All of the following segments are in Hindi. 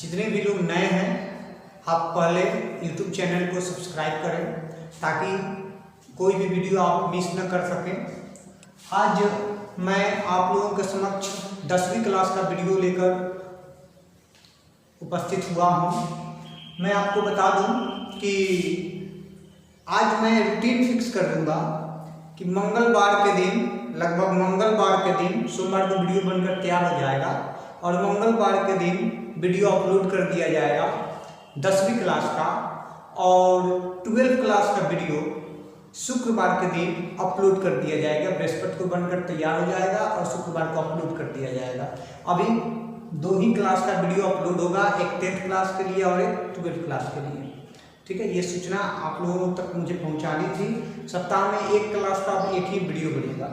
जितने भी लोग नए हैं आप पहले YouTube चैनल को सब्सक्राइब करें ताकि कोई भी वीडियो आप मिस न कर सकें। आज मैं आप लोगों के समक्ष 10वीं क्लास का वीडियो लेकर उपस्थित हुआ हूँ। मैं आपको बता दूं कि आज मैं रूटीन फिक्स कर दूंगा कि मंगलवार के दिन, लगभग मंगलवार के दिन, सोमवार को वीडियो बनकर तैयार हो जाएगा और मंगलवार के दिन वीडियो अपलोड कर दिया जाएगा 10वीं क्लास का, और 12th क्लास का वीडियो शुक्रवार के दिन अपलोड कर दिया जाएगा। बृहस्पति को बनकर तैयार हो जाएगा और शुक्रवार को अपलोड कर दिया जाएगा। अभी 2 ही क्लास का वीडियो अपलोड होगा, एक 10th क्लास के लिए और एक 12th क्लास के लिए। ठीक है, ये सूचना आप लोगों तक मुझे पहुंचानी थी। सप्ताह में एक क्लास का अब एक ही वीडियो बनेगा।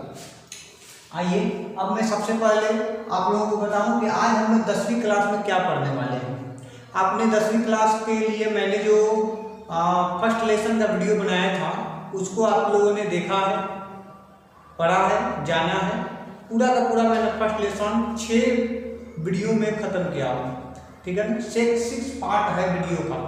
आइए अब मैं सबसे पहले आप लोगों को बताऊं कि आज हम लोग 10वीं क्लास में क्या पढ़ने वाले हैं। आपने 10वीं क्लास के लिए मैंने जो फर्स्ट लेसन का वीडियो बनाया था उसको आप लोगों ने देखा है, पढ़ा है, जाना है। पूरा का पूरा मैंने फर्स्ट लेसन 6 वीडियो में ख़त्म किया हूँ। ठीक है, 6 पार्ट है वीडियो का,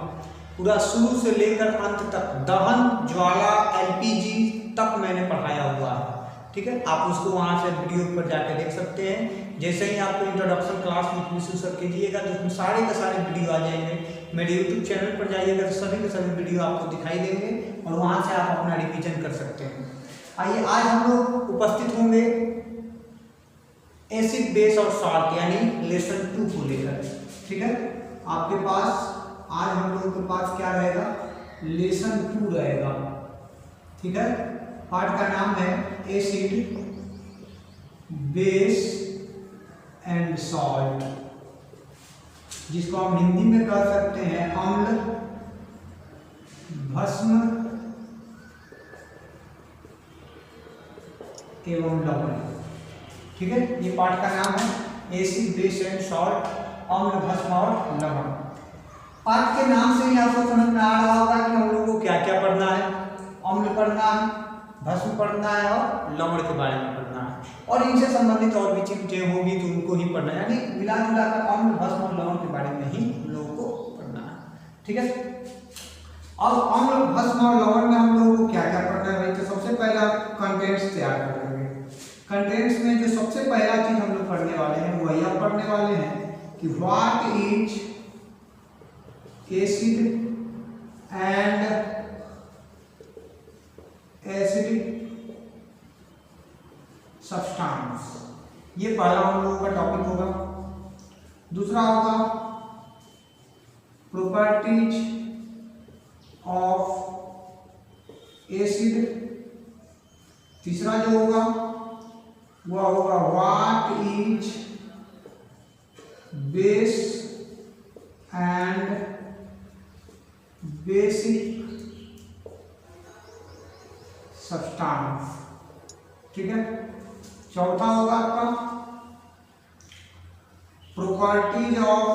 पूरा शुरू से लेकर अंत तक, दहन, ज्वाला, एलपीजी तक मैंने पढ़ाया हुआ है। ठीक है, आप उसको वहाँ से वीडियो पर जाकर देख सकते हैं। जैसे ही आपको इंट्रोडक्शन क्लास में विश्व कीजिएगा तो उसमें सारे के सारे वीडियो आ जाएंगे। मेरे यूट्यूब चैनल पर जाइएगा तो सभी के सभी वीडियो आपको दिखाई देंगे और वहाँ से आप अपना रिवीजन कर सकते हैं। आइए आज हम लोग उपस्थित होंगे एसिड, बेस और सॉल्ट यानी लेसन 2 को लेकर। ठीक है, आपके पास आज हम लोगों के पास क्या रहेगा, लेसन 2 रहेगा। ठीक है, पार्ट का नाम है एसिड, बेस एंड सॉल्ट, जिसको हम हिंदी में कह सकते हैं अम्ल, भस्म एवं लवण। ठीक है, ये पार्ट का नाम है एसिड, बेस एंड सॉल्ट, अम्ल, भस्म और लवण। पार्ट के नाम से ही आपको समझ में आ रहा होगा कि हम लोगों को क्या क्या पढ़ना है। अम्ल पढ़ना है, भस्म पढ़ना है और लवण के बारे में पढ़ना है, और इनसे संबंधित और भी चीजें होगी तो उनको ही पढ़ना है। यानी मिला जुला कर अम्ल, भस्म और लवण के बारे में ही हम लोगों को पढ़ना है। ठीक है, अब अम्ल, भस्म और लवण में हम लोगों को क्या क्या पढ़ना है भाई, तो सबसे पहला कंटेंट्स तैयार कर लेंगे। कंटेंट्स में जो सबसे पहला चीज हम लोग पढ़ने वाले हैं वही आप पढ़ने वाले हैं कि what is acid and acidic substance. ये पहला हम लोगों का टॉपिक होगा। दूसरा होगा प्रॉपर्टीज ऑफ एसिड। तीसरा जो होगा वह होगा what is base and basic substance. ठीक है, चौथा होगा आपका प्रॉपर्टीज ऑफ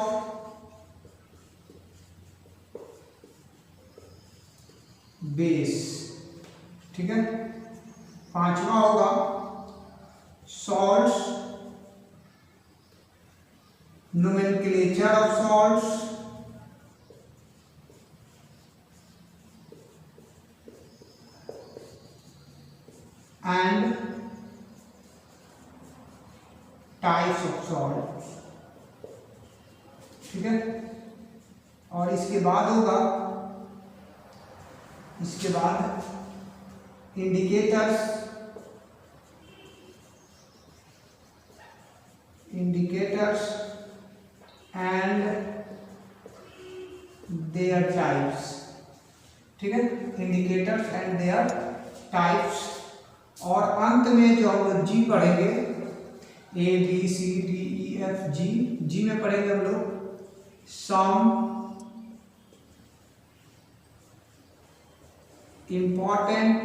बेस। ठीक है, पांचवा होगा salts, nomenclature of salts, and types of salt. ठीक है, और इसके बाद होगा, इसके बाद इंडिकेटर्स एंड देयर टाइप्स। ठीक है, इंडिकेटर्स एंड देयर टाइप्स, और अंत में जो हम लोग जी पढ़ेंगे, A B C D E F G, G में पढ़ेंगे हम लोग some important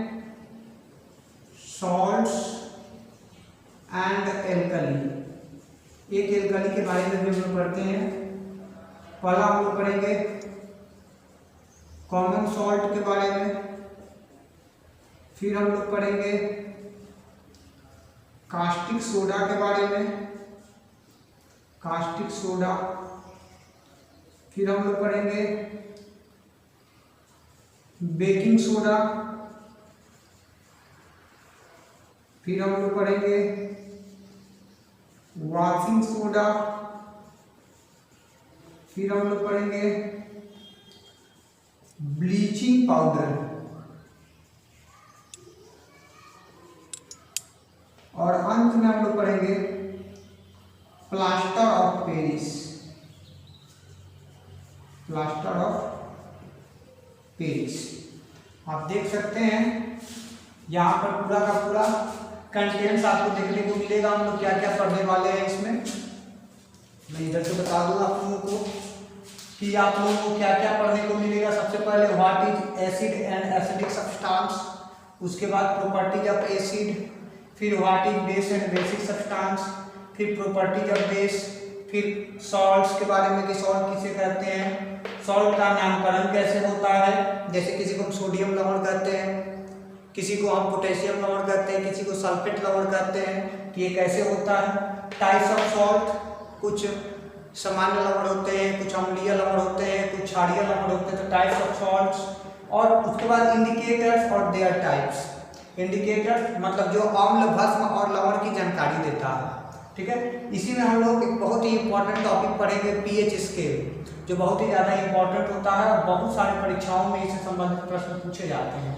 salts and alkali. एक एल्कली के बारे में भी हम लोग पढ़ते हैं। पहला हम लोग पढ़ेंगे कॉमन सॉल्ट के बारे में, फिर हम लोग पढ़ेंगे कास्टिक सोडा के बारे में, कास्टिक सोडा, फिर हम लोग पढ़ेंगे बेकिंग सोडा, फिर हम लोग पढ़ेंगे वॉशिंग सोडा, फिर हम लोग पढ़ेंगे ब्लीचिंग पाउडर, और अंत में हम लोग पढ़ेंगे plaster of Paris. Plaster of Paris आप देख सकते हैं यहाँ पर पूरा का पूरा कंटेंट्स आपको देखने को मिलेगा। हम लोग क्या क्या पढ़ने वाले हैं इसमें, मैं इधर से बता दूं आप लोगों को कि आप लोगों को क्या क्या पढ़ने को मिलेगा। सबसे पहले what is acid and acidic substance, उसके बाद प्रॉपर्टीज ऑफ एसिड, फिर what is base and basic substance, फिर प्रॉपर्टीज ऑफ बेस, फिर सॉल्ट्स के बारे में कि सॉल्ट किसे कहते हैं, सॉल्ट का नामकरण कैसे होता है, जैसे किसी को हम सोडियम लवण कहते हैं, किसी को हम पोटेशियम लवण कहते हैं, किसी को सल्फेट लवण कहते हैं, कि ये कैसे होता है। टाइप्स ऑफ सॉल्ट, कुछ सामान्य लवण होते हैं, कुछ अम्लीय लवण होते हैं, कुछ क्षारीय लवण होते हैं, तो टाइप्स ऑफ सॉल्ट्स। और उसके बाद इंडिकेटर्स और देयर टाइप्स। इंडिकेटर्स मतलब जो अम्ल, भस्म और लवण की जानकारी देता है, ठीक है। इसी में हम लोग एक बहुत ही इंपॉर्टेंट टॉपिक पढ़ेंगे पीएच स्केल, जो बहुत ही ज़्यादा इंपॉर्टेंट होता है और बहुत सारी परीक्षाओं में इससे संबंधित प्रश्न पूछे जाते हैं,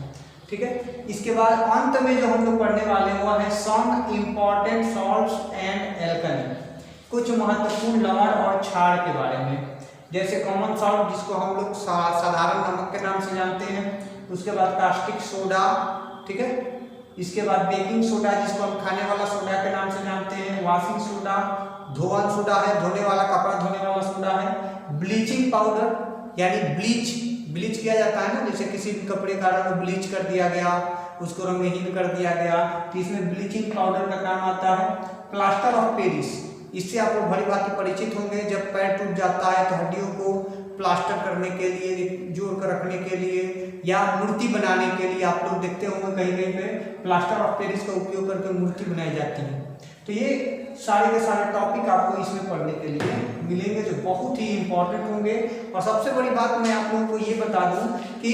ठीक है। इसके बाद अंत में जो हम लोग पढ़ने वाले हैं वो है some important salts and alkali, कुछ महत्वपूर्ण लवण और क्षार के बारे में, जैसे कॉमन सॉल्ट जिसको हम लोग साधारण नमक के नाम से जानते हैं, उसके बाद कास्टिक सोडा, ठीक है। इसके बाद बेकिंग सोडा जिसको हम खाने वाला सोडा के नाम से जानते हैं, वॉशिंग सोडा धोवन सोडा है, धोने वाला कपड़ा धोने वाला सोडा है, ब्लीचिंग पाउडर यानी ब्लीच किया जाता है ना, जैसे किसी भी कपड़े का रंग ब्लीच कर दिया गया, उसको रंगहीन कर दिया गया, तो इसमें ब्लीचिंग पाउडर का काम आता है। प्लास्टर ऑफ पेरिस, इससे आप लोग भली भांति परिचित होंगे, जब पैर टूट जाता है तो हड्डियों को प्लास्टर करने के लिए, जोड़ कर रखने के लिए या मूर्ति बनाने के लिए आप लोग देखते होंगे कहीं कहीं पे प्लास्टर ऑफ पेरिस का उपयोग करके मूर्ति बनाई जाती है। तो ये सारे के सारे टॉपिक आपको इसमें पढ़ने के लिए मिलेंगे जो बहुत ही इंपॉर्टेंट होंगे। और सबसे बड़ी बात मैं आप लोगों को ये बता दूं कि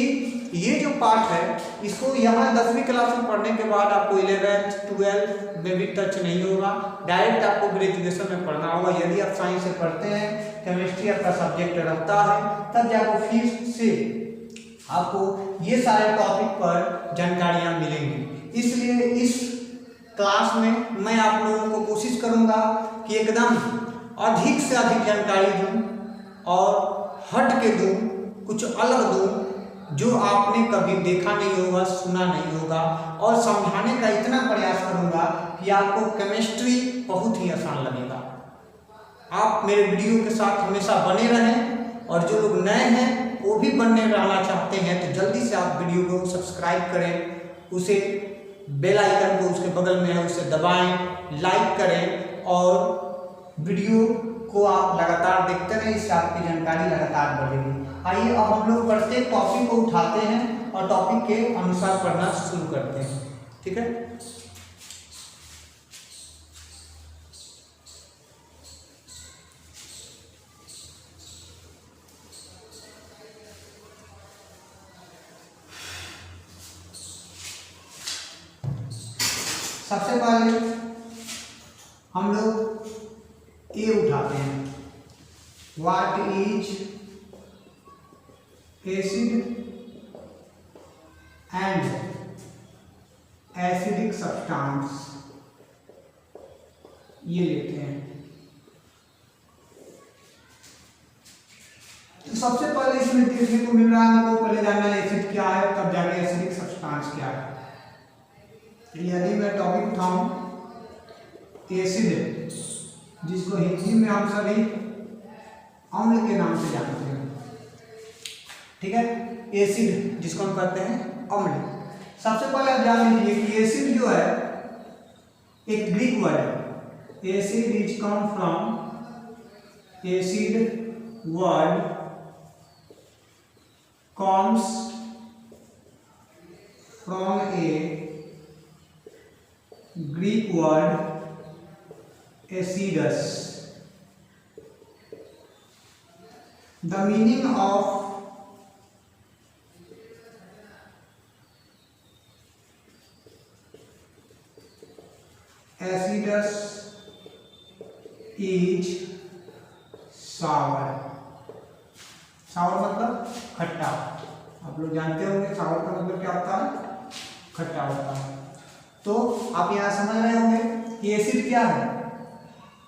ये जो पार्ट है इसको यहाँ 10वीं क्लास में पढ़ने के बाद आपको 11th 12th में भी टच नहीं होगा, डायरेक्ट आपको ग्रेजुएशन में पढ़ना होगा। यदि आप साइंस से पढ़ते हैं, केमिस्ट्री आपका सब्जेक्ट रखता है, तब जाकर फिर से आपको ये सारे टॉपिक पर जानकारियाँ मिलेंगी। इसलिए इस क्लास में मैं आप लोगों को कोशिश करूंगा कि एकदम अधिक से अधिक जानकारी दूं और हट के दूं, कुछ अलग दूं, जो आपने कभी देखा नहीं होगा, सुना नहीं होगा, और समझाने का इतना प्रयास करूंगा कि आपको केमिस्ट्री बहुत ही आसान लगेगा। आप मेरे वीडियो के साथ हमेशा बने रहें, और जो लोग नए हैं वो भी बनने रहना चाहते हैं तो जल्दी से आप वीडियो को सब्सक्राइब करें, उसे बेल आइकन को उसके बगल में है उसे दबाएं, लाइक करें और वीडियो को आप लगातार देखते रहें, इससे आपकी जानकारी लगातार बढ़ेगी। आइए अब हम लोग प्रत्येक टॉपिक को उठाते हैं और टॉपिक के अनुसार पढ़ना शुरू करते हैं, ठीक है। सबसे पहले हम लोग ए उठाते हैं, what is acid and acidic substance, ये लेते हैं। तो सबसे पहले इसमें देखने को मिल रहा है हमको, पहले जानना एसिड क्या है तब जाके एसिडिक सब्सटेंस क्या है। यदि मैं टॉपिक उठाऊं एसिड, जिसको हिंदी में हम सभी अम्ल के नाम से जानते हैं, ठीक है। एसिड जिसको हम कहते हैं अम्ल। सबसे पहले आप जान लीजिए कि एसिड जो है एक ग्रीक वर्ड है। Acid is come from, acid word comes from a Greek word acidus, the meaning of acidus is sour. Sour मतलब खट्टा। आप लोग जानते होंगे सावर का मतलब क्या होता है, खट्टा होता है। तो आप यहाँ समझ रहे होंगे कि एसिड क्या है।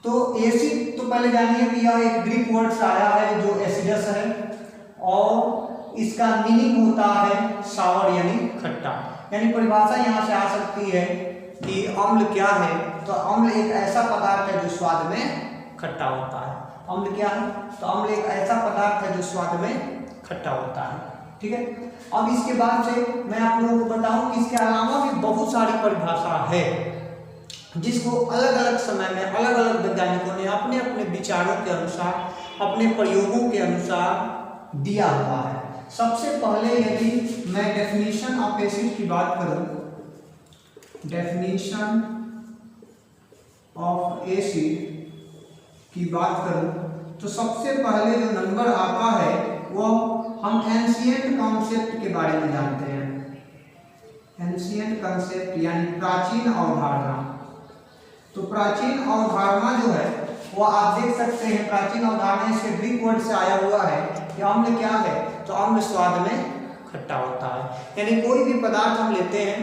तो एसिड तो पहले जानिए कि यह एक ग्रीक वर्ड से आया है जो एसिडस है, और इसका मीनिंग होता है सावर यानी खट्टा। यानी परिभाषा यहाँ से आ सकती है कि अम्ल क्या है। तो अम्ल एक ऐसा पदार्थ है जो स्वाद में खट्टा होता है। अम्ल क्या है, तो अम्ल एक ऐसा पदार्थ है जो स्वाद में खट्टा होता है। ठीक है, अब इसके बाद से मैं आप लोगों को बताऊं कि इसके अलावा भी बहुत सारी परिभाषा है जिसको अलग अलग समय में अलग अलग वैज्ञानिकों ने अपने अपने विचारों के अनुसार, अपने प्रयोगों के अनुसार दिया हुआ है। सबसे पहले यदि मैं डेफिनेशन ऑफ एसिड की बात करूं, डेफिनेशन ऑफ एसिड की बात करूं, तो सबसे पहले जो नंबर आता है वो हम एंशिएंट कॉन्सेप्ट के बारे में जानते हैं। एंशिएंट कॉन्सेप्ट यानी प्राचीन अवधारणा। तो प्राचीन अवधारणा जो है वो आप देख सकते हैं, प्राचीन अवधारणा इसके ग्रीक वर्ड से आया हुआ है कि अम्ल क्या है, तो अम्ल स्वाद में खट्टा होता है। यानी कोई भी पदार्थ हम लेते हैं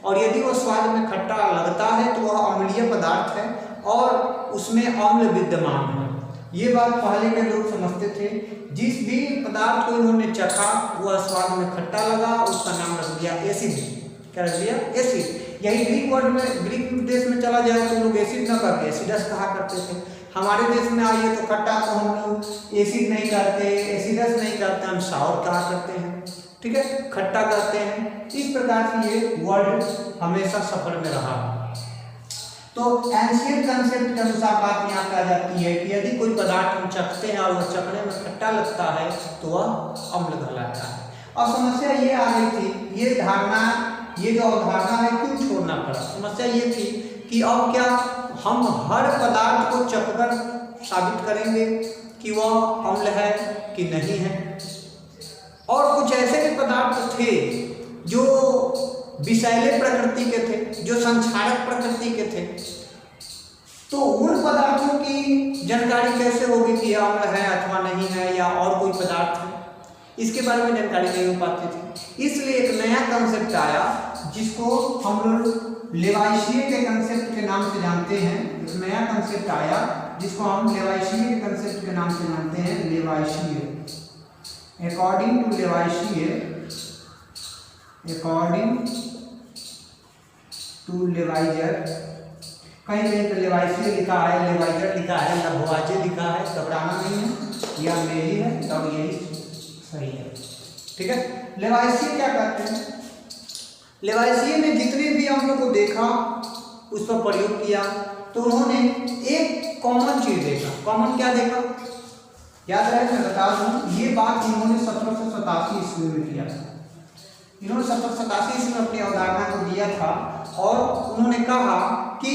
और यदि वो स्वाद में खट्टा लगता है तो वह अम्लीय पदार्थ है और उसमें अम्ल विद्यमान है। ये बात पहले के लोग समझते थे। जिस भी पदार्थ को इन्होंने चखा वह स्वाद में खट्टा लगा, उसका नाम रख दिया एसिड। क्या रख दिया, एसिड। यही ग्रीक वर्ड में, ग्रीक देश में चला जाए तो लोग एसिड न करके एसिडस कहा करते थे। हमारे देश में आइए तो खट्टा को हम लोग एसिड नहीं करते, एसिडस नहीं करते, हम सावर कहा करते हैं। ठीक है, खट्टा कहते हैं। इस प्रकार से ये वर्ड हमेशा सफर में रहा। तो एंशिएंट कंसेप्ट के अनुसार बात यहाँ पे आ जाती है कि यदि कोई पदार्थ हम चखते हैं और वह चखने में खट्टा लगता है तो वह अम्ल कहलाता है। और समस्या ये आ रही थी, ये धारणा, ये जो अवधारणा है क्यों छोड़ना पड़ा। समस्या ये थी कि अब क्या हम हर पदार्थ को चखकर साबित करेंगे कि वह अम्ल है कि नहीं है। और कुछ ऐसे भी पदार्थ थे जो विषैले प्रकृति के थे, जो संक्षारक प्रकृति के थे। तो उन पदार्थों की जानकारी कैसे होगी कि यह अम्ल है अथवा नहीं है, या और कोई पदार्थ है, इसके बारे में जानकारी नहीं हो पाती थी। इसलिए एक नया कंसेप्ट आया जिसको हम लोग लेवाइशिए के कंसेप्ट के नाम से जानते हैं। एक नया कंसेप्ट आया जिसको हम लेवाइशिए के कंसेप्ट के नाम से जानते हैं, लेवाइशिए। अकॉर्डिंग टू लेवाइशिए, अकॉर्डिंग टू लेवाइजर, कहीं कहीं तो लेवाइशिए लिखा है, लेवाइजर लिखा है, लभवाजे लिखा है, घबराना नहीं है, यह मेरी है तब यही सही है। ठीक है, लेवाइशिए क्या करते हैं, लेवाइशिए ने जितने भी अम्लों को देखा उस पर प्रयोग किया तो उन्होंने एक कॉमन चीज देखा। कॉमन क्या देखा, याद रहे मैं बता दूं, ये बात इन्होंने 1787 ईस्वी में किया था। इन्होंने 1787 ईस्वी में अपनी अवधारणा को दिया था और उन्होंने कहा कि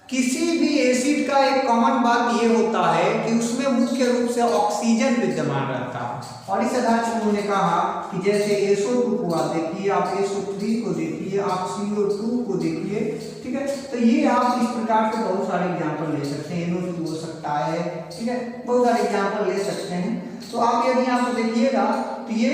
किसी भी एसिड का एक कॉमन बात ये होता है कि उसमें मुख्य रूप से ऑक्सीजन विद्यमान रहता है। और इस आधार से उन्होंने कहा कि जैसे SO2 को आप देखिए, आप SO3 को देखिए, आप CO2 को देखिए। ठीक है, तो ये आप इस प्रकार से बहुत सारे एग्जाम्पल ले सकते हैं। NO2 हो सकता है, ठीक है, बहुत सारे एग्जाम्पल ले सकते हैं। तो आप यदि यहाँ पर देखिएगा तो ये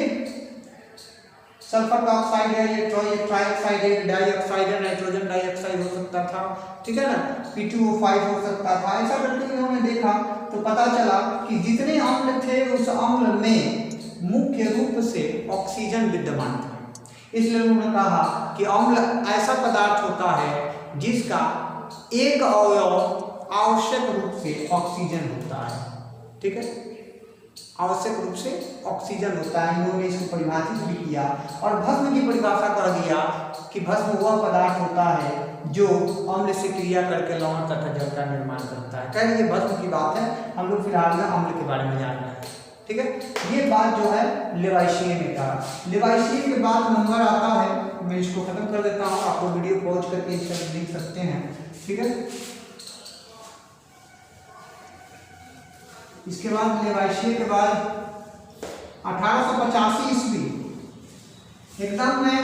सल्फर का ऑक्साइड है, ये ट्राइऑक्साइड है, डाइऑक्साइड है, नाइट्रोजन डाइऑक्साइड हो सकता था। ठीक है ना, P2O5 हो सकता था। ऐसा करके उन्होंने देखा तो पता चला कि जितने अम्ल थे उस अम्ल में मुख्य रूप से ऑक्सीजन विद्यमान था। इसलिए उन्होंने कहा कि अम्ल ऐसा पदार्थ होता है जिसका एक अवयव आवश्यक रूप से ऑक्सीजन होता है। ठीक है, आवश्यक रूप से ऑक्सीजन होता है। इन्होंने इसको परिभाषित भी किया और भस्म की परिभाषा कर दिया कि भस्म वह पदार्थ होता है जो अम्ल से क्रिया करके लवण तथा जल का निर्माण करता है। कह ये भस्म की बात है, हम लोग फिलहाल में अम्ल के बारे में जान रहे हैं। ठीक है, ये बात जो है लेवाइशिए ने कहा। लेवाइशिए के बाद नंबर आता है, मैं इसको खत्म कर देता हूँ, आपको वीडियो पॉज करके इसका लिख सकते हैं। ठीक है, इसके बाद लेवाइशिए के बाद एकदम मैं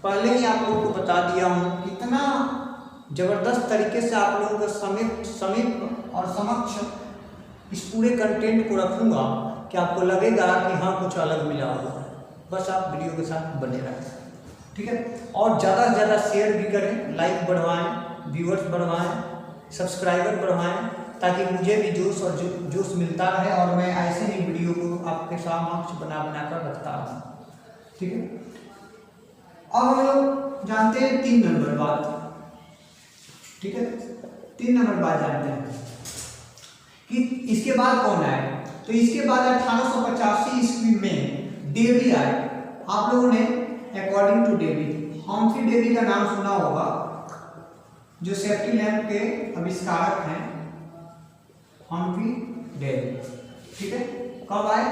पहले ही आप लोगों को बता दिया हूँ, कितना जबरदस्त तरीके से आप लोगों के समीप और समक्ष इस पूरे कंटेंट को रखूँगा कि आपको लगेगा कि हाँ कुछ अलग मिला हुआ है। बस आप वीडियो के साथ बने रहें, ठीक है। और ज़्यादा से ज़्यादा शेयर भी करें, लाइक बढ़वाएं, व्यूअर्स बढ़वाएं, सब्सक्राइबर बढ़वाएं, ताकि मुझे भी जोश और जोश मिलता रहे और मैं ऐसे ही वीडियो को आपके समक्ष बना कर रखता रहूँ, ठीक है। अब हम लोग जानते हैं 3 नंबर बात, ठीक है। 3 नंबर बात जानते हैं कि इसके बाद कौन आए। तो इसके बाद 1885 ईस्वी में डेवी आए। आप लोगों ने according to Davy, Humphry Davy का नाम सुना होगा, जो सेफ्टी लैंप के आविष्कारक हैं, हम्फ्री डेवी, ठीक है। कब आए?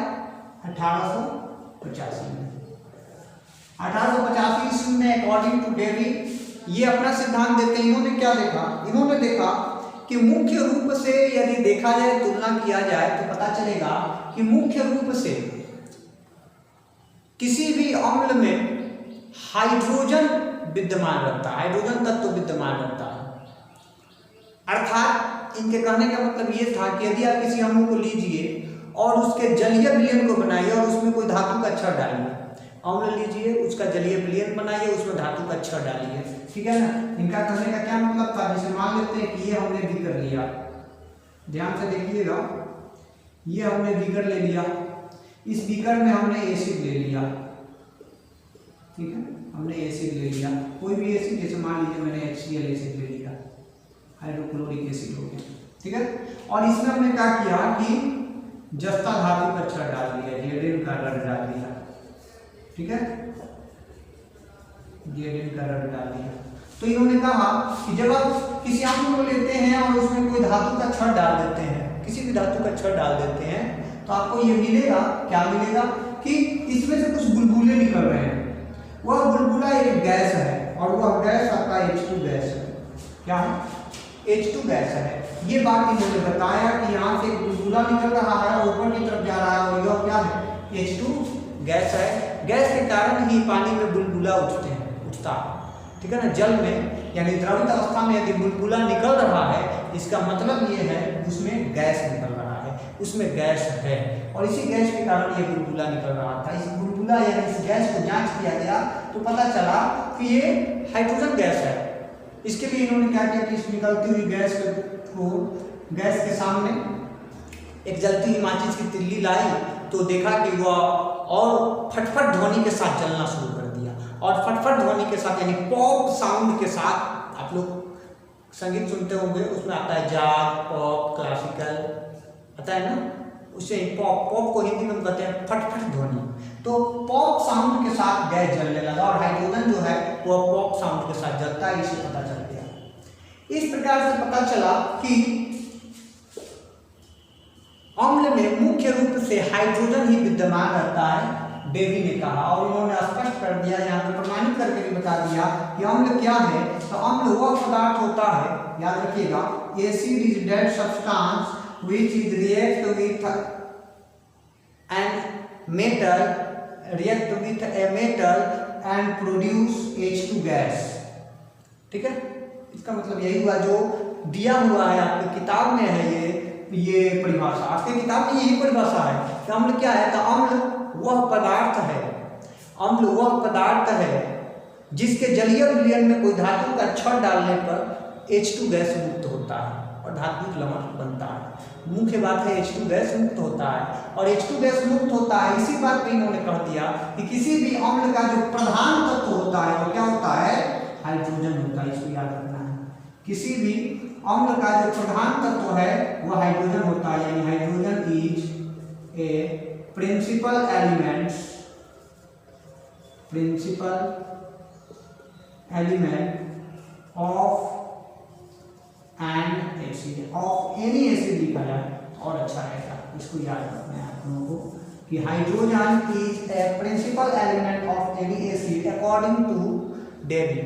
1885 में। 1885 ईस्वी में अकॉर्डिंग टू डेवी ये अपना सिद्धांत देते हैं। इन्होंने क्या देखा? इन्होंने देखा कि मुख्य रूप से यदि देखा जाए, तुलना किया जाए, तो पता चलेगा कि मुख्य रूप से किसी भी अम्ल में हाइड्रोजन विद्यमान रहता है, हाइड्रोजन तत्व विद्यमान रहता है। अर्थात इनके कहने का मतलब ये था कि यदि आप किसी अम्ल को लीजिए और उसके जलीय विलयन को बनाइए और उसमें कोई धातु का क्षार डालिए, अम्ल लीजिए, उसका जलीय विलयन बनाइए, उसमें धातु का क्षार डालिए, ठीक है ना। इनका कहने का क्या मतलब था? जैसे मान लेते हैं कि ये हमने बीकर लिया, ध्यान से देखिएगा, ये हमने बीकर ले लिया, इस बीकर में हमने एसिड ले लिया, ठीक है, हमने एसिड ले लिया, कोई भी एसिड, जैसे मान लीजिए मैंने HCl एसिड ले लिया, हाइड्रोक्लोरिक एसिड हो गया, ठीक है। और इसमें हमने क्या किया कि जस्ता धातु का क्षार डाल दिया, जेडेन का रंग डाल दिया, ठीक है, जेडेन का रंग डाल दिया। तो इन्होंने कहा कि जब आप किसी अम्ल को लेते हैं और उसमें कोई धातु का क्षार डाल देते हैं, किसी भी धातु का क्षार डाल देते हैं, तो आपको ये मिलेगा, क्या मिलेगा कि इसमें से कुछ बुलबुले निकल रहे हैं। वह बुलबुला एक गैस है और वह गैस आपका H2 गैस है। क्या है? H2 गैस है। ये बात इन्होंने बताया कि यहाँ से एक बुलबुला निकल रहा है, ऊपर की तरफ जा रहा है, और यह क्या है? H2 गैस है। गैस के कारण ही पानी में बुलबुला उठता है, ठीक है ना। जल में यानी द्रवित अवस्था में यदि बुलबुला निकल रहा है, इसका मतलब ये है उसमें गैस निकल रहा है, उसमें गैस है, और इसी गैस के कारण ये बुलबुला निकल रहा था। इस बुलबुला यानी इस गैस को जांच किया गया तो पता चला कि ये हाइड्रोजन गैस है। इसके लिए इन्होंने क्या किया कि इस निकलती हुई गैस के सामने एक जलती हुई माचिस की तिल्ली लाई, तो देखा कि वह और फटफट ध्वनि के साथ जलना शुरू कर दिया। और फटफट ध्वनि के साथ यानी पॉप साउंड के साथ, आप लोग संगीत सुनते होंगे, उसमें आता है जाज, पॉप, क्लासिकल आता है ना, उससे पॉप को हिंदी में कहते हैं फटफट ध्वनि। तो पॉप साउंड के साथ गैस जलने लगा और हाइड्रोजन जो है वो पॉप साउंड के साथ जलता है, इसे पता चल गया। इस प्रकार से पता चला कि अम्ल में मुख्य रूप से हाइड्रोजन ही विद्यमान रहता है, डेवी ने कहा। और उन्होंने स्पष्ट कर दिया, यहाँ पे प्रमाणित करके भी बता दिया कि अम्ल क्या है। तो अम्ल वह पदार्थ होता है, याद रखिएगा, acid is dead substance which is react with a metal and produce H2 gas, ठीक है। इसका मतलब यही हुआ जो दिया हुआ है आपकी किताब में है, ये परिभाषा आपके किताब में यही परिभाषा है कि अम्ल क्या है। तो अम्ल वह पदार्थ है, अम्ल वह पदार्थ है जिसके जलीय विलयन में कोई धातु का क्षार डालने पर H2 गैस मुक्त होता है और धात्विक लवण बनता है। मुख्य बात है H2 गैस मुक्त होता है, और H2 गैस मुक्त होता है। इसी बात पे इन्होंने कह दिया कि किसी भी अम्ल का जो प्रधान तत्व होता है वो क्या होता है? हाइड्रोजन होता है। इसको याद रखना है, किसी भी अम्ल का जो प्रधान तत्व है वह हाइड्रोजन होता है, यानी hydrogen is a principal element of an acid, of any acid लिखा जाए और अच्छा रहेगा। इसको याद रखना है आप लोगों को कि hydrogen is a principal element of any acid according to Davy,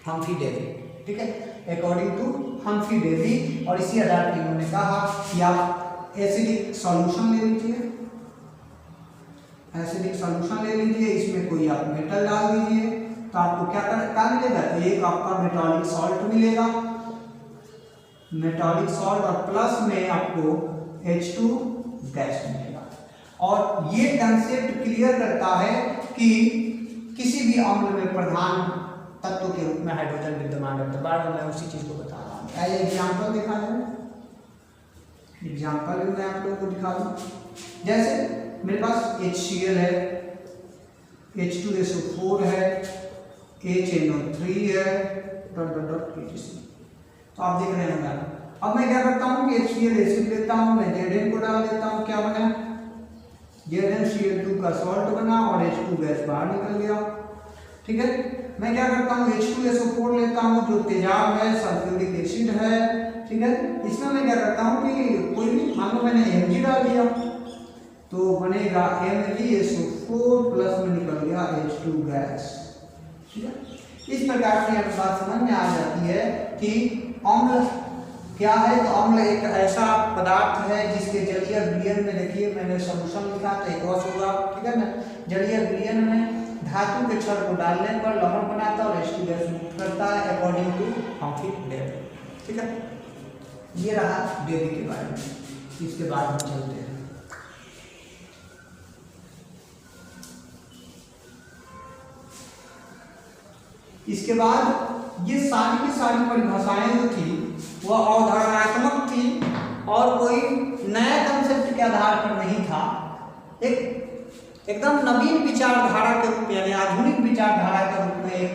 Humphry Davy, ठीक है, अकॉर्डिंग टू हम्फ्री डेवी। और इसी आधार पर इन्होंने कहा कि आप एसिडिक सॉल्यूशन ले लीजिए, एसिडिक सॉल्यूशन ले लीजिए, इसमें कोई आप मेटल डाल दीजिए तो आपको क्या मिलेगा, तो एक आपका मेटालिक सॉल्ट मिलेगा, मेटालिक सॉल्ट, और प्लस में आपको H2 गैस मिलेगा। और ये कंसेप्ट क्लियर करता है कि किसी भी अम्ल में प्रधान तत्व के रूप में हाइड्रोजन विद्यमान रहता है। बार बार मैं उसी चीज को बता रहा हूँ। आइए एग्जाम्पल दिखा दें, एग्जाम्पल भी मैं आप लोगों को दिखा दूँ। जैसे मेरे पास HCl है, H2SO4 है, HNO3 है, तो आप देख रहे होंगे। अब मैं क्या करता हूँ कि HCl एसिड लेता हूँ, मैं Zn को डाल देता हूँ, क्या बना, ZnCl2 का सॉल्ट बना और H2 गैस बाहर निकल गया। ठीक है, मैं क्या करता हूँ H2SO4 लेता हूँ जो तेजाब है, सल्फ्यूरिक एसिड है। ठीक है, इसमें मैं क्या करता हूँ कि कोई भी, मान लो मैंने Mg डाल दिया तो बनेगा MgSO4 प्लस में निकल गया H2 गैस। ठीक है, इस प्रकार से आपको बात समझ में आ जाती है कि अम्ल क्या है। तो अम्ल एक ऐसा पदार्थ है जिसके जलीय विलयन में, देखिए मैंने सॉल्यूशन लिखा तो एक और होगा, ठीक है ना, जलीय विलयन में धातु के क्षण को डालने पर लवण बनाता है और H2 गैस मुक्त करता है अकॉर्डिंग टू हॉकिंग डेवी। ठीक है, ये रहा डेवी के बारे में। इसके बाद हम चलते हैं, इसके बाद ये सारी की सारी परिभाषाएं जो थी वह अवधारणात्मक थी और कोई नया कंसेप्ट के आधार पर नहीं था। एकदम नवीन विचारधारा के रूप में, यानी आधुनिक विचारधारा के रूप में एक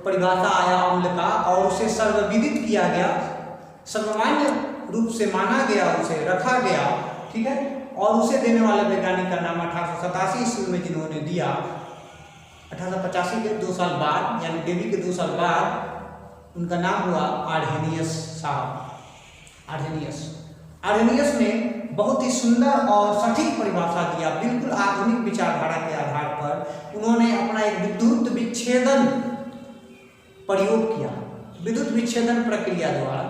परिभाषा आया अम्ल का और उसे सर्वविदित किया गया, सर्वमान्य रूप से माना गया, उसे रखा गया। ठीक है, और उसे देने वाले वैज्ञानिक का नाम 1887 ईस्वी में जिन्होंने दिया, 1885 के 2 साल बाद, यानी डेवी के 2 साल बाद उनका नाम हुआ आर्हेनियस साहब। आर्हेनियस ने बहुत ही सुंदर और सटीक परिभाषा दिया, बिल्कुल आधुनिक विचारधारा के आधार पर। उन्होंने अपना एक विद्युत विच्छेदन प्रयोग किया, विद्युत विच्छेदन प्रक्रिया द्वारा,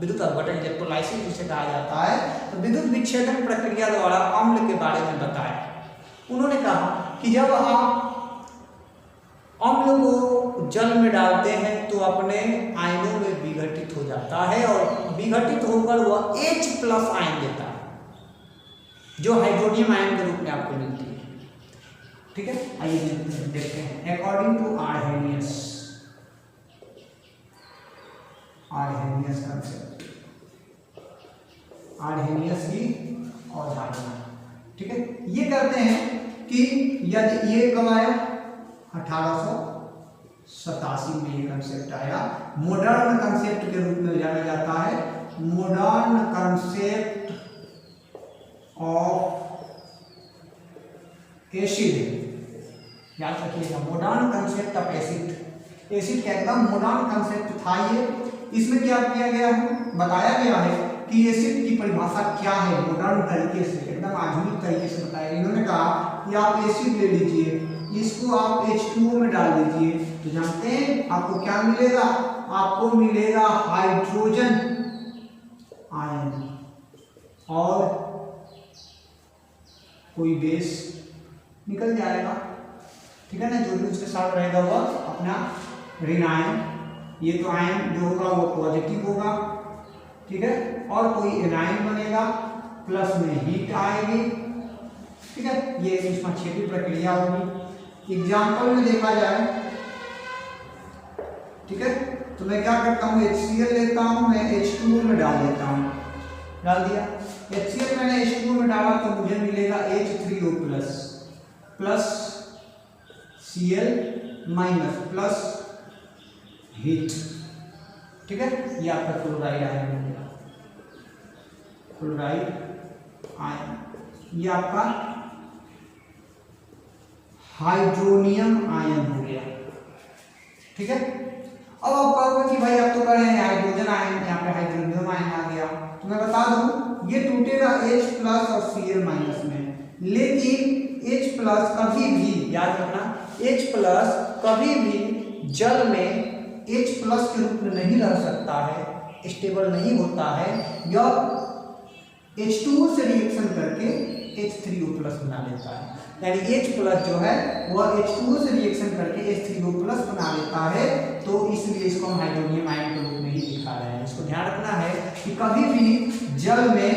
विद्युत अपघटन इलेक्ट्रोलाइसिस जिसे कहा जाता है, तो विद्युत विच्छेदन प्रक्रिया द्वारा अम्ल के बारे में बताया। उन्होंने कहा कि जब आप अम्ल को जल में डालते हैं तो अपने आयनों में विघटित हो जाता है और विघटित होकर वह H+ आयन देता है जो हाइड्रोनियम आयन के रूप में आपको मिलती है। ठीक है, आइए देखते हैं according to Arrhenius concept, Arrhenius की अवधारणा। ठीक है, ये कहते हैं कि यदि ये कब आया, 1887 में ये कंसेप्ट आया, मॉडर्न कंसेप्ट के रूप में जाना जाता है, मॉडर्न कंसेप्ट ऑफ एसिड। याद रखिएगा, modern concept of acid. Acid का एकदम मॉडर्न कंसेप्ट था ये। इसमें क्या किया गया है, बताया गया है कि एसिड की परिभाषा क्या है, मॉडर्न तरीके से, एकदम आधुनिक तरीके से बताया। इन्होंने कहा कि आप एसिड ले लीजिए, इसको आप H2O में डाल दीजिए तो जानते हैं आपको क्या मिलेगा, आपको मिलेगा हाइड्रोजन आयन और कोई बेस निकल जाएगा। ठीक है ना, जो भी उसके साथ रहेगा वह अपना ऋण आयन, ये तो आयन जो होगा वो पॉजिटिव होगा। ठीक है, और कोई एनायन बनेगा, प्लस में हीट आएगी। ठीक है, ये इसमें छेदी प्रक्रिया होगी। एग्जाम्पल में देखा जाए, ठीक है, तो मैं क्या करता हूँ, HCl लेता हूँ, मैं H2O में डाल देता हूँ, डाल दिया। HCl मैंने H2O में डाला तो मुझे मिलेगा H3O plus Cl minus plus heat. ठीक है, ये आपका क्लोराइड आयन हो गया, क्लोराइड आयन, ये आपका हाइड्रोनियम आयन हो गया। ठीक है, अब आप कहोगे कि भाई आप तो कह रहे हैं हाइड्रोजन आयन, यहाँ पे हाइड्रोनियम आयन आ गया, तो मैं बता दूं ये टूटेगा H+ और Cl- में, लेकिन H+ कभी भी, याद रखना, H+ कभी भी जल में H+ के रूप में नहीं रह सकता है, स्टेबल नहीं होता है। यह H2O से रिएक्शन करके H3O प्लस बना लेता है, यानी H प्लस जो है वह H2O से रिएक्शन करके H3O प्लस बना लेता है। तो इसलिए इसको हम हाइड्रोनियम आयन के रूप में ही दिखा रहे हैं। इसको ध्यान रखना है कि कभी भी जल में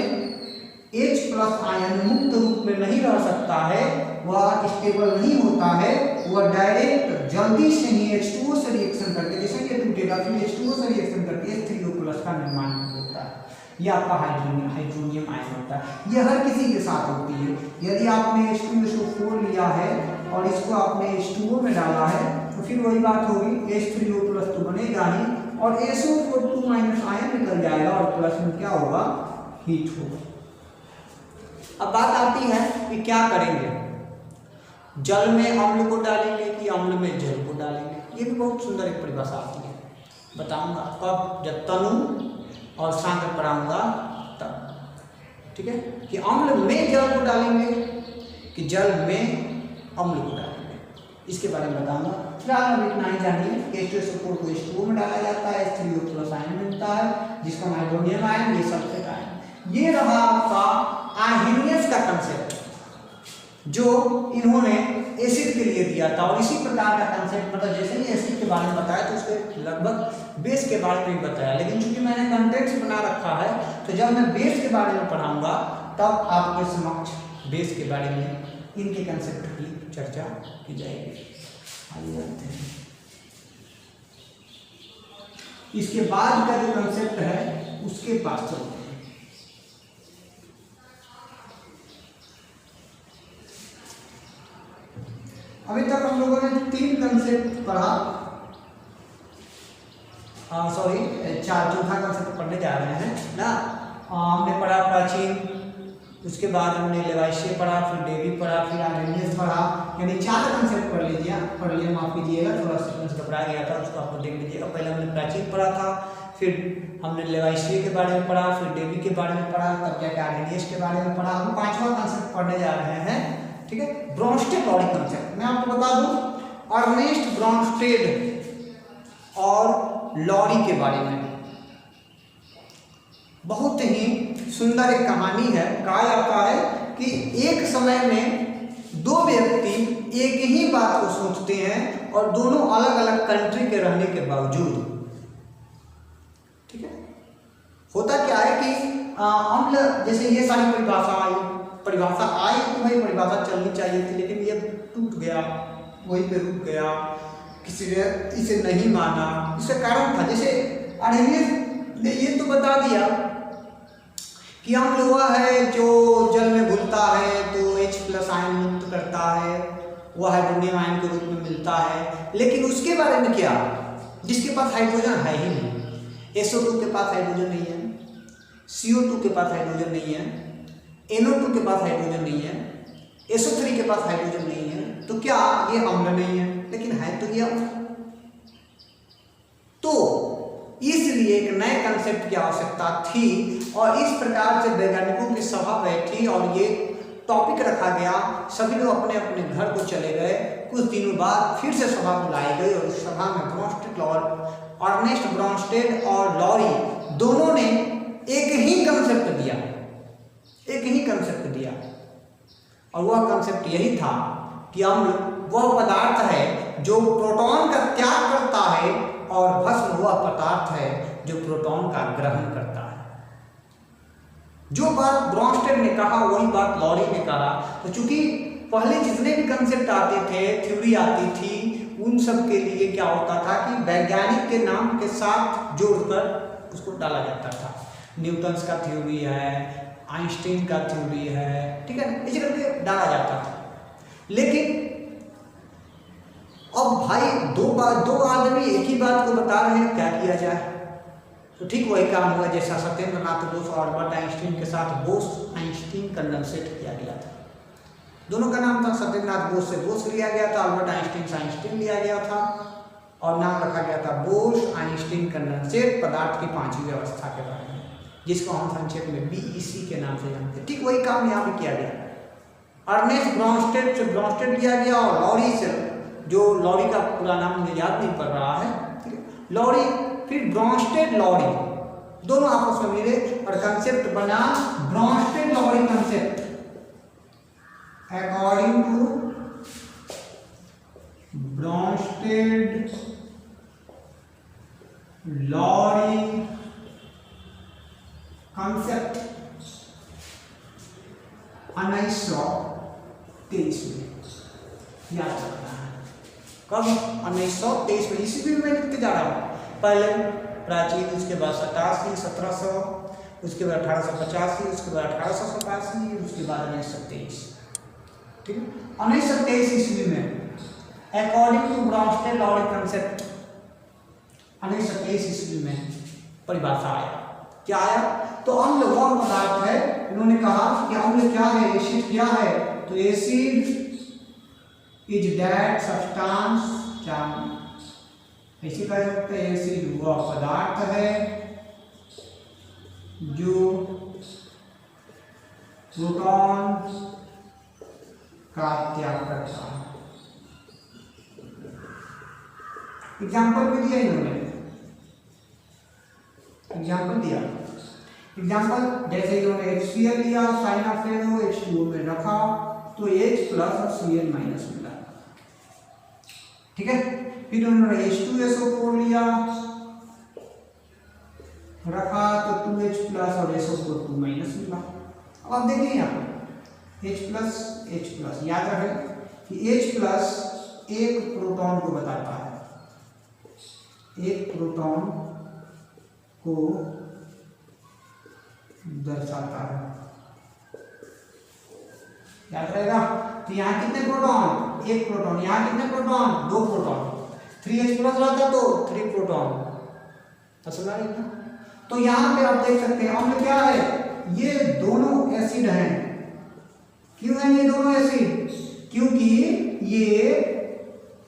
H प्लस आयन मुक्त रूप में नहीं रह सकता है, वह स्टेबल नहीं होता है, वह डायरेक्ट जल्दी से ही H2O से रिएक्शन करके, जैसे ये टूटेगा फिर H2O से रिएक्शन करके H3O प्लस का निर्माण होता है। ये आपका हाइड्रोनियम आयन होता है। ये हर किसी के साथ होती है। यदि आपने H2SO4 लिया है और इसको आपने H2O में डाला है तो फिर वही बात होगी, H3O प्लस तो बनेगा ही और SO4 माइनस आयन निकल जाएगा और प्लस में क्या होगा, हीट होगा। अब बात आती है कि क्या करेंगे, जल में अम्ल को डालेंगे कि अम्ल में जल को डालेंगे। ये भी बहुत सुंदर एक परिभाषा आती है, बताऊंगा कब, जब तनु और सांद्र पढ़ाऊंगा तब, ठीक है, कि अम्ल में जल को डालेंगे कि जल में अम्ल को डालेंगे, इसके बारे में बताऊंगा। फिलहाल हम इतना ही जानिए। H2SO4 को H2O में डाला जाता है, H3O प्लस आयन मिलता है जिसका हाइड्रोनियम आयन, ये सल्फेट आयन। ये रहा आपका आर्हेनियस का कंसेप्ट जो इन्होंने एसिड के लिए दिया था। और इसी प्रकार का कंसेप्ट, मतलब जैसे ही एसिड के बारे में बताया तो उसके लगभग बेस के बारे में बताया, लेकिन चूंकि मैंने कंटेक्स्ट बना रखा है तो जब मैं बेस के बारे में पढ़ाऊंगा तब आपके समक्ष बेस के बारे में इनके कंसेप्ट की चर्चा की जाएगी। आइए जानते हैं इसके बाद का जो कंसेप्ट है उसके पास चलते हैं। अभी तक हम लोगों ने 3 कंसेप्ट पढ़ा, चौथा कंसेप्ट पढ़ने जा रहे हैं ना। हमने पढ़ा प्राचीन, उसके बाद हमने लेवाइशिय पढ़ा, फिर डेवी पढ़ा, फिर आर्हेनियस पढ़ा, यानी 4 कंसेप्ट पढ़ लिए, माफ कीजिएगा, थोड़ा सीक्वेंस घबरा गया था, उसको आपको देख लीजिएगा। पहले हमने प्राचीन पढ़ा था, फिर हमने लेवाइशिय के बारे में पढ़ा, फिर डेवी के बारे में पढ़ा, तब जाके आर्हेनियस के बारे में पढ़ा। हम 5वां कंसेप्ट पढ़ने जा रहे हैं, ठीक है, ब्रॉन्स्टेड लॉरी कंसेप्ट। मैं आपको बता दूं अर्नेस्ट ब्रॉन्स्टेड और लॉरी के बारे में बहुत ही सुंदर एक कहानी है। कहा जाता है कि एक समय में 2 व्यक्ति एक ही बात को सोचते हैं और दोनों अलग अलग कंट्री के रहने के बावजूद, ठीक है, होता क्या है कि अम्ल, जैसे ये सारी परिभाषा आई तो भाई परिभाषा चलनी चाहिए थी, लेकिन ये टूट गया, वहीं पे रुक गया, किसी ने इसे नहीं माना। इसका कारण था, जैसे आर्हेनियस ने ये तो बता दिया कि अम्ल वह है जो जल में घुलता है तो H प्लस आयन मुक्त करता है, वह हाइड्रोनियम आयन के रूप में मिलता है, लेकिन उसके बारे में क्या, जिसके पास हाइड्रोजन है ही नहीं। SO2 के पास हाइड्रोजन नहीं है, CO2 के पास हाइड्रोजन नहीं है, NO2 के पास हाइड्रोजन नहीं है, SO3 के पास हाइड्रोजन नहीं है, तो क्या ये अम्ल नहीं है? लेकिन है तो ये अम्ल। तो इसलिए एक नए कंसेप्ट की आवश्यकता थी और इस प्रकार से वैज्ञानिकों की सभा बैठी और ये टॉपिक रखा गया। सभी लोग अपने अपने घर को चले गए। कुछ दिनों बाद फिर से सभा बुलाई गई और उस सभा में अर्नेस्ट ब्रॉन्स्टेड और लॉरी दोनों ने एक ही कंसेप्ट दिया और वह कंसेप्ट यही था कि अम्ल वह पदार्थ है जो प्रोटॉन का त्याग करता है और भस्म वह पदार्थ है जो प्रोटॉन का ग्रहण करता है। जो बात ब्रॉन्स्टेड ने कहा वही बात लॉरी ने कहा। तो चूंकि पहले जितने भी कंसेप्ट आते थे, थ्योरी आती थी, उन सब के लिए क्या होता था कि वैज्ञानिक के नाम के साथ जोड़कर उसको डाला जाता था। न्यूटन्स का थ्योरी है, आइंस्टीन का थ्योरी है, ठीक है, इसी करके डाला जाता था। लेकिन अब भाई दो आदमी एक ही बात को बता रहे हैं, क्या किया जाए? तो ठीक वही काम हुआ जैसा सत्येंद्रनाथ बोस और अल्बर्ट आइंस्टीन के साथ बोस आइंस्टीन कंडेंसेट किया गया था। दोनों का नाम था, सत्येंद्रनाथ बोस से बोस लिया गया था, अल्बर्ट आइंस्टीन से आइंस्टीन लिया गया था और नाम रखा गया था बोस आइंस्टीन कंडेंसेट पदार्थ की 5वीं अवस्था के बारे में, जिसको हम संक्षेप में BEC के नाम से जानते हैं। ठीक वही काम यहाँ पे किया गया। अर्नेस्ट ब्रॉन्स्टेड से ब्रॉन्स्टेड लिया गया और लॉरी से, जो लॉरी का पूरा नाम मुझे याद नहीं पड़ रहा है, ठीक है, लॉरी, फिर ब्रॉन्स्टेड लॉरी, दोनों आपस में मिले और कंसेप्ट बना Bronsted Lowry concept. According to Bronsted Lowry concept 1923 में याद रखना है। कब? 1923 में। इसी भी मैं लिखते जा रहा हूँ। पहले प्राचीन, उसके बाद 87, 1700, उसके बाद 1885, उसके बाद 1887, उसके बाद 1923। ठीक है, 1923 ईस्वी में according to Bronsted Lowry concept 1923 ईस्वी में परिभाषा आया। क्या आया? तो अम्ल वह पदार्थ है, इन्होंने कहा कि अम्ल क्या है, एसिड क्या है, तो एसिड इज दैट सब्सटेंस, ऐसे कह सकते हैं, एसिड वह पदार्थ है जो प्रोटॉन का त्याग करता है। एग्जाम्पल भी दिया इन्होंने, एग्जाम्पल दिया। एग्जाम्पल जैसे इन्होंने HCl लिया, साइन ऑफ फेनो H2O में रखा तो H प्लस और Cl माइनस मिला। ठीक है, फिर उन्होंने H2SO4 लिया, रखा तो 2H प्लस और SO4 2 माइनस मिला। अब आप देखिए यहाँ H प्लस, याद रखें कि H प्लस एक प्रोटॉन को बताता है, एक प्रोटॉन को दर्शाता है, याद रहेगा। तो यहाँ कितने प्रोटॉन? एक प्रोटॉन। यहाँ कितने प्रोटॉन? दो प्रोटॉन। 3H प्लस रहता तो 3 प्रोटॉन। समझा नहीं ना? तो यहाँ पे आप देख सकते हैं अम्ल क्या है, ये दोनों एसिड हैं। क्यों है ये दोनों एसिड? क्योंकि ये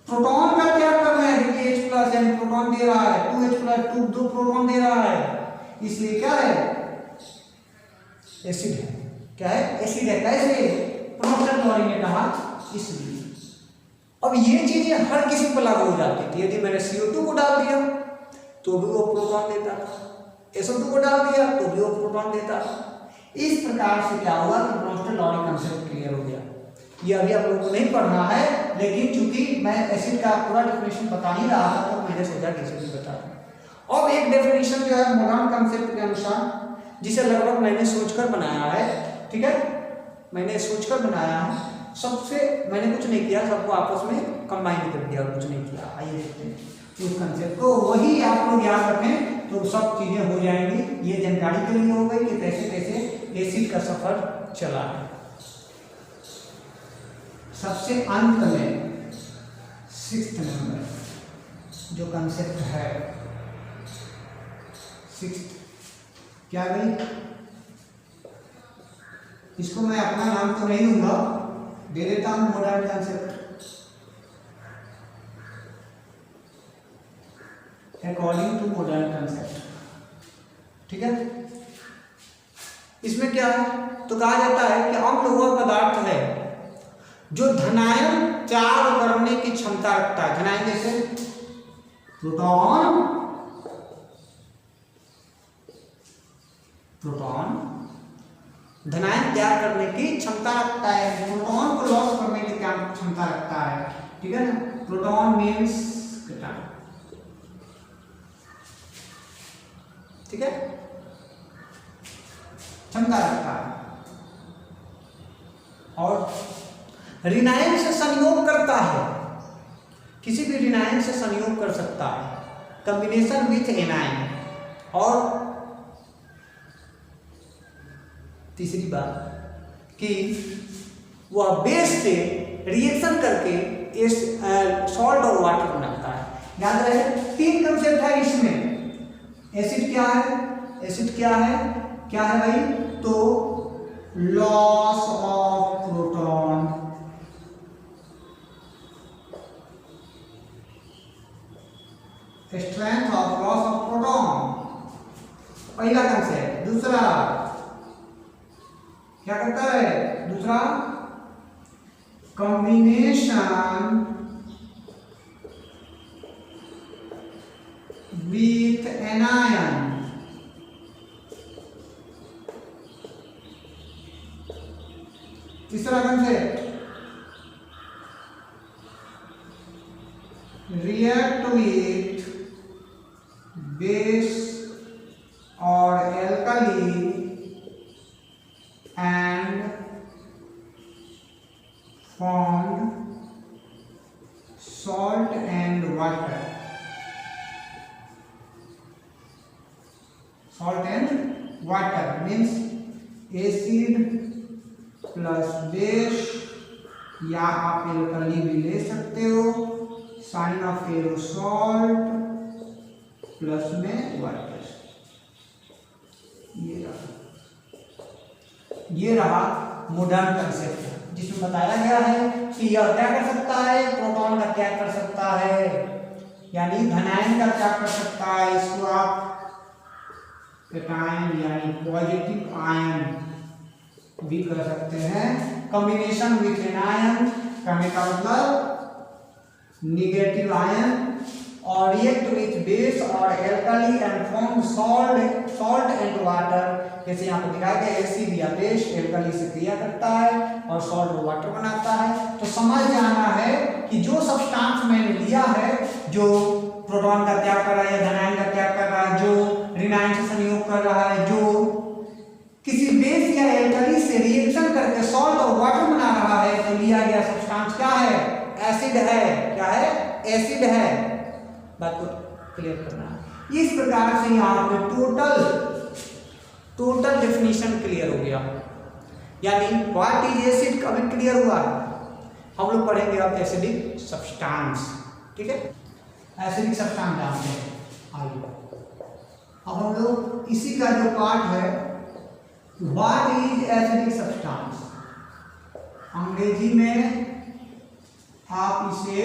प्रोटॉन का त्याग कर रहे हैं, क्योंकि H प्लस यानी प्रोटॉन दे रहा है, 2H प्लस 2 प्रोटॉन दे रहा है, इसलिए क्या है, एसिड है। क्या है? एसिड है। कैसे? ब्रोंस्टेड लॉरी ने कहा इसलिए। अब ये चीजें हर किसी पर लागू हो जाती थी। यदि मैंने CO2 को डाल दिया तो भी वो प्रोटॉन देता था, SO2 को डाल दिया तो भी वो प्रोटॉन देता था। इस प्रकार से क्या हुआ कि ब्रोंस्टेड लॉरी कंसेप्ट क्लियर हो गया। ये अभी आप लोगों को नहीं पढ़ना है, लेकिन चूंकि मैं एसिड का पूरा डेफिनेशन बता ही रहा था तो मैंने सोचा कि इसे भी बता दूं। अब एक डेफिनेशन जो है मॉडर्न कंसेप्ट के अनुसार, जिसे लगभग मैंने सोचकर बनाया है। ठीक है, मैंने सोचकर बनाया है, सबसे मैंने कुछ नहीं किया, सबको आपस में कंबाइन कर दिया और कुछ नहीं किया। आइए देखते हैं उस कंसेप्ट को, वही आप लोग याद रखें तो सब चीजें हो जाएंगी। ये जानकारी के लिए हो गई कि कैसे कैसे एसिड का सफर चला है। सबसे अंत में 6th नंबर जो कंसेप्ट है, 6th क्या गई, इसको मैं अपना नाम तो नहीं दूंगा, दे देता हूं modern concept. According to modern concept. ठीक है, इसमें क्या है, तो कहा जाता है कि अम्ल वह पदार्थ है जो धनायन चार्ज करने की क्षमता रखता है। धनायन जैसे प्रोटॉन, धनायन त्याग करने की क्षमता रखता है, प्रोटॉन को लॉस करने की क्षमता रखता है। ठीक है ना, प्रोटॉन मीन्स ठीक है, क्षमता रखता है और ऋणायन से संयोग करता है, किसी भी ऋणायन से संयोग कर सकता है, कॉम्बिनेशन विथ एनायन। और तीसरी बात कि वह बेस से रिएक्शन करके सॉल्ट और वाटर बनाता है। याद रहे 3 कंसेप्ट है इसमें। एसिड क्या है, एसिड क्या है, क्या है भाई, तो loss of proton, strength of loss of proton, पहला कंसेप्ट। दूसरा क्या करता है, दूसरा कॉम्बिनेशन विथ एनायन। तीसरा concept react with base or alkali and formed salt and water. Salt and water means acid plus base, या आप एल्कली भी ले सकते हो, साइन ऑफ एरोसॉल्ट प्लस में वाटर। ये रहा मॉडर्न कंसेप्ट जिसमें बताया गया है कि यह क्या कर सकता है, प्रोटॉन का क्या कर सकता है, यानी धनायन का क्या कर सकता है। इसको आप कैटायन यानी पॉजिटिव आयन भी कर सकते हैं। कॉम्बिनेशन विथ एन आयन कहने का मतलब निगेटिव आयन, और रिएक्ट विथ बेस और alkali and form salt and water. जैसे यहाँ पर दिखाया गया एसिड या बेस एल्कली से क्रिया करता है और सॉल्ट और वाटर बनाता है। तो समझ जाना है कि जो सब्सटेंस मैंने लिया है, जो प्रोटॉन का त्याग कर रहा है या धनायन का त्याग कर रहा है, जो ऋणायन से संयोग कर रहा है, जो किसी बेस या एल्कली से रिएक्शन करके सॉल्ट और वाटर बना रहा है, तो लिया गया सब्सटेंस क्या है, एसिड है। क्या है, एसिड है। बात को क्लियर करना है। इस प्रकार से यहाँ पे टोटल डेफिनेशन क्लियर हो गया, यानी व्हाट इज एसिड कभी क्लियर हुआ। हम लोग पढ़ेंगे अब एसिडिक सब्सटेंस। ठीक है, एसिडिक सब्सटेंस जानते हैं आइए। अब हम लोग इसी का जो पार्ट है, व्हाट इज एसिडिक सब्सटेंस, अंग्रेजी में आप इसे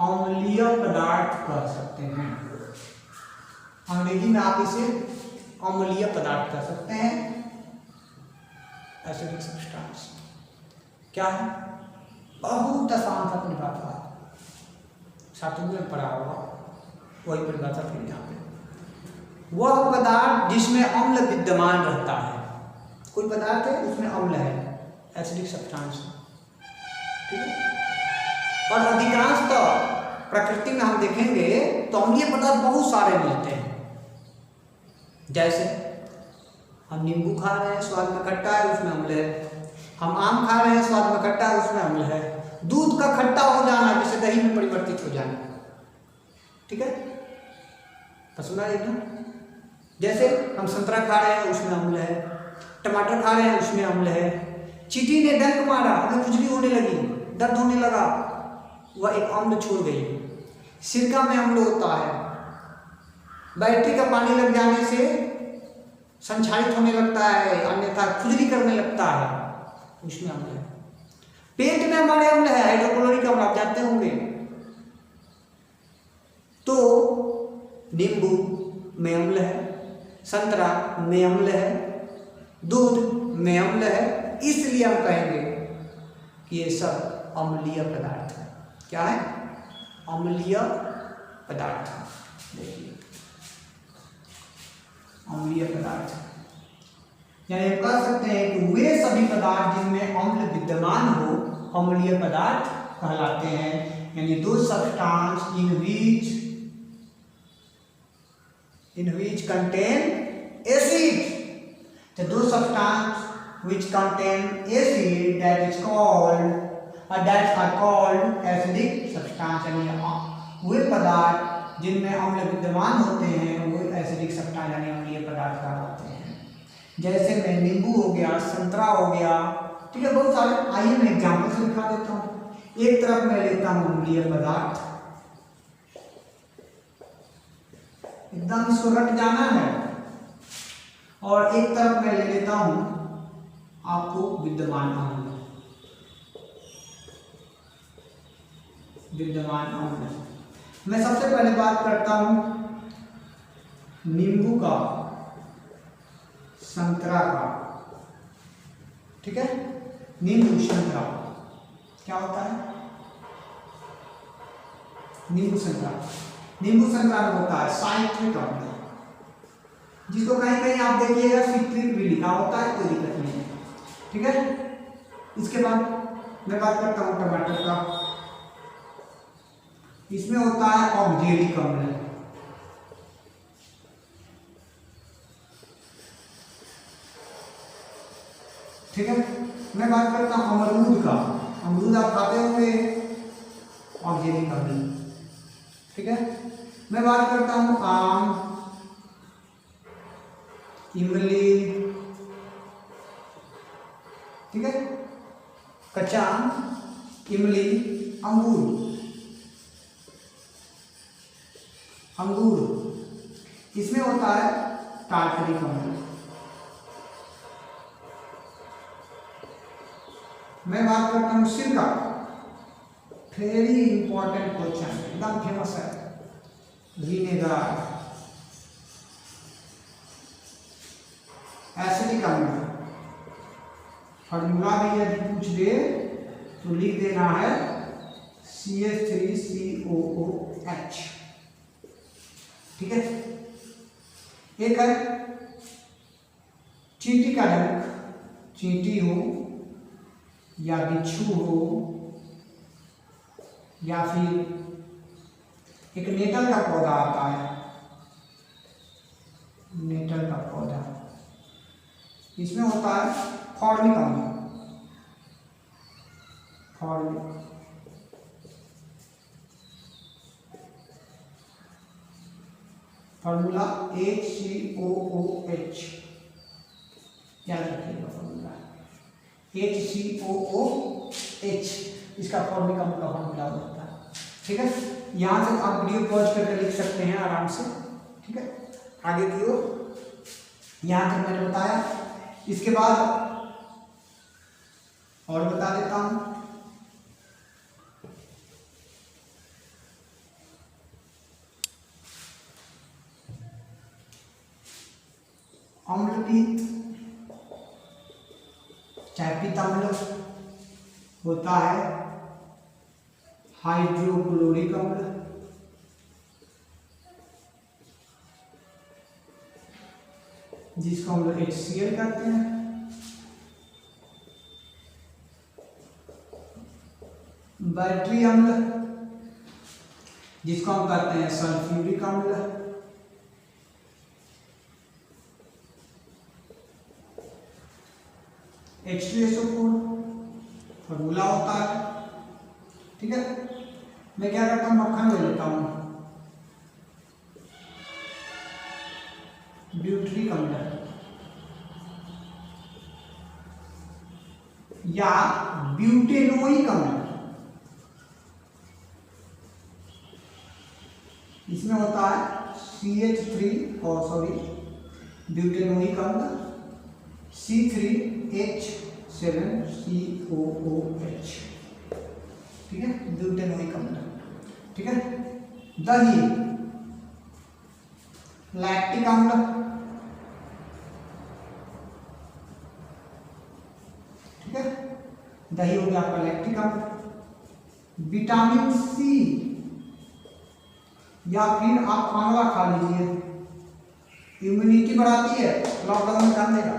अम्लीय पदार्थ कह सकते हैं। अंग्रेजी में आप इसे अम्लीय पदार्थ कह सकते हैं। एसिडिक सब्सटेंस क्या है, बहुत आसान सा परिभाषा, छात्रों में पढ़ा होगा वही परिभाषा फिर यहाँ पे। वह पदार्थ जिसमें अम्ल विद्यमान रहता है, कोई पदार्थ है उसमें अम्ल है, एसिडिक सब्सटेंस। ठीक है, और अधिकांश तो प्रकृति में हम देखेंगे तो अम्लीय पदार्थ बहुत सारे मिलते हैं। जैसे हम नींबू खा रहे हैं, स्वाद में खट्टा है, उसमें अम्ल है। हम आम खा रहे हैं, स्वाद में खट्टा है, उसमें अम्ल है। दूध का खट्टा हो जाना, जिससे दही में परिवर्तित हो जाना। ठीक है, तो सुना एकदम। जैसे हम संतरा खा रहे हैं, उसमें अम्ल है। टमाटर खा रहे हैं, उसमें अम्ल है। चींटी ने डंक मारा, हमें खुजली होने लगी, दर्द होने लगा, वह एक अम्ल छोड़ गई। सिरका में अम्ल होता है। बैटरी का पानी लग जाने से संक्षारित होने लगता है, अन्यथा खुजली करने लगता है, उसमें अम्ल है। पेट में हमारे अम्ल है, हाइड्रोक्लोरिक अम्ल, आप जानते होंगे। तो नींबू में अम्ल है, संतरा में अम्ल है, दूध में अम्ल है, इसलिए हम कहेंगे कि ये सब अम्लीय पदार्थ है। क्या है, अम्लीय पदार्थ। देखिए अम्लीय पदार्थ, यानी कह सकते हैं कि वे सभी पदार्थ जिनमें अम्ल विद्यमान हो अम्लीय पदार्थ कहलाते हैं। यानी दो substance in which contain acid, the those substance which contain acid that is called that are called acidic substance। यानी वे पदार्थ जिनमें अम्ल विद्यमान होते हैं वो एसिडिक सब्सटेंस यानी अम्लीय पदार्थ कहलाते हैं। जैसे मैं नींबू हो गया, संतरा हो गया, ठीक है, बहुत सारे। आइए मैं एग्जाम्पल से दिखा देता हूँ। एक तरफ मैं लेता हूँ अम्लीय पदार्थ, एकदम इसको रट जाना है, और एक तरफ मैं ले लेता हूं आपको विद्यमान अम्ल। मैं सबसे पहले बात करता हूं नींबू का, संतरा का। ठीक है, नींबू संतरा क्या होता है, नींबू संतरा में होता है साइट्रिक अम्ल, जिसको कहीं कहीं आप देखिएगा सिट्रिक भी लिखा होता है, कोई दिक्कत नहीं है। ठीक है, इसके बाद मैं बात करता हूँ टमाटर का। इसमें होता है ऑक्जेलिक अम्ल। ठीक है, मैं बात करता हूँ अमरूद का। अमरूद आप खाते होंगे, ऑक्जेलिक अम्ल। ठीक है, मैं बात करता हूँ आम, इमली। ठीक है, कच्चा आम, इमली, अंगूर। अंगूर इसमें होता है टार्टरिक अम्ल। मैं बात करता हूँ सिरका। वेरी इंपॉर्टेंट क्वेश्चन, एकदम फेमस है। विनेगर, एसिडिक अम्ल। फॉर्मूला भी यदि पूछ दे तो लिख देना है CH3COOH। ठीक है, एक है चींटी का डंक। चींटी हो या बिच्छू हो या फिर एक नेटल का पौधा आता है, नेटल का पौधा, इसमें होता है फॉर्मिक अम्ल। फॉर्मिक, फॉर्मूला HCOOH, याद रखिएगा फॉर्मूला HCOOH, इसका फॉर्मिक अम्ल का फॉर्मूला होता है। ठीक है, यहाँ से आप वीडियो पॉज करके लिख सकते हैं आराम से। ठीक है, आगे की ओर यहाँ तक मैंने बताया। इसके बाद और बता देता हूँ, अम्लपीत, चाहे पित्त अम्ल होता है, हाइड्रोक्लोरिक अम्ल, जिसको हम लोग HCl कहते हैं, बैटरी अम्ल, जिसको हम कहते हैं सल्फ्यूरिक अम्ल, H2SO4 फॉर्मूला होता है। ठीक है, मैं क्या करता हूँ, मक्खन ले लेता हूँ, ब्यूटरिक अम्ल या ब्यूटेनोइक अम्ल। इसमें होता है CH3 और ब्यूटेनोइक अम्ल, C3H7COOH। ठीक है, ब्यूटेनोइक अम्ल। ठीक है, दही, लैक्टिक अम्ल। ठीक है, दही हो गया आपका लैक्टिक अम्ल। विटामिन C, या फिर आप आंवला खा लीजिए, इम्यूनिटी बढ़ाती है, लॉकडाउन में काम देगा।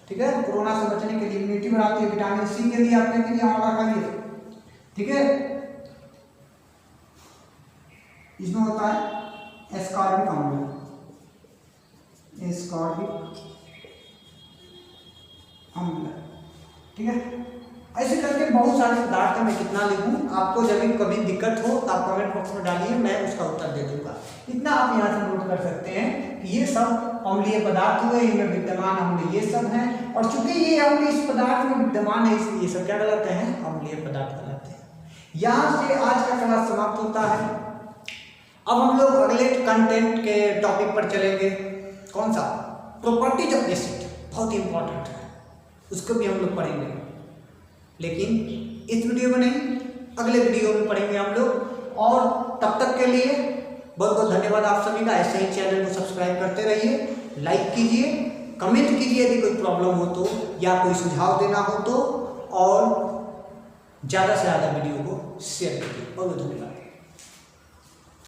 ठीक है, कोरोना से बचने के लिए इम्यूनिटी बढ़ाती है। विटामिन C के लिए आपने के लिए आंवला खाइए। ठीक है, इसमें होता है एस्कॉर्बिक अम्ल, एस्कॉर्बिक अम्ल। ठीक है, ऐसे करके बहुत सारे पदार्थ मैं कितना लिखूं, आपको जब भी कभी दिक्कत हो तो आप कमेंट बॉक्स में डालिए, मैं उसका उत्तर दे दूंगा। इतना आप यहाँ से नोट कर सकते हैं कि ये सब अम्लीय पदार्थ हुए, इनमें विद्यमान अम्ल ये सब हैं, और चूंकि ये अम्ल इस पदार्थ में विद्यमान है इसलिए ये सब क्या कहलाते हैं, अम्लीय पदार्थ कहलाते हैं। यहाँ से आज का क्लास समाप्त होता है। अब हम लोग अगले कंटेंट के टॉपिक पर चलेंगे। कौन सा? प्रॉपर्टीज ऑफ एसिड, बहुत इंपॉर्टेंट है, उसको भी हम लोग पढ़ेंगे, लेकिन इस वीडियो में नहीं, अगले वीडियो में पढ़ेंगे हम लोग। और तब तक के लिए बहुत बहुत धन्यवाद आप सभी का। ऐसे ही चैनल को सब्सक्राइब करते रहिए, लाइक कीजिए, कमेंट कीजिए यदि कोई प्रॉब्लम हो तो, या कोई सुझाव देना हो तो, और ज़्यादा से ज़्यादा वीडियो को शेयर कीजिए। बहुत बहुत धन्यवाद।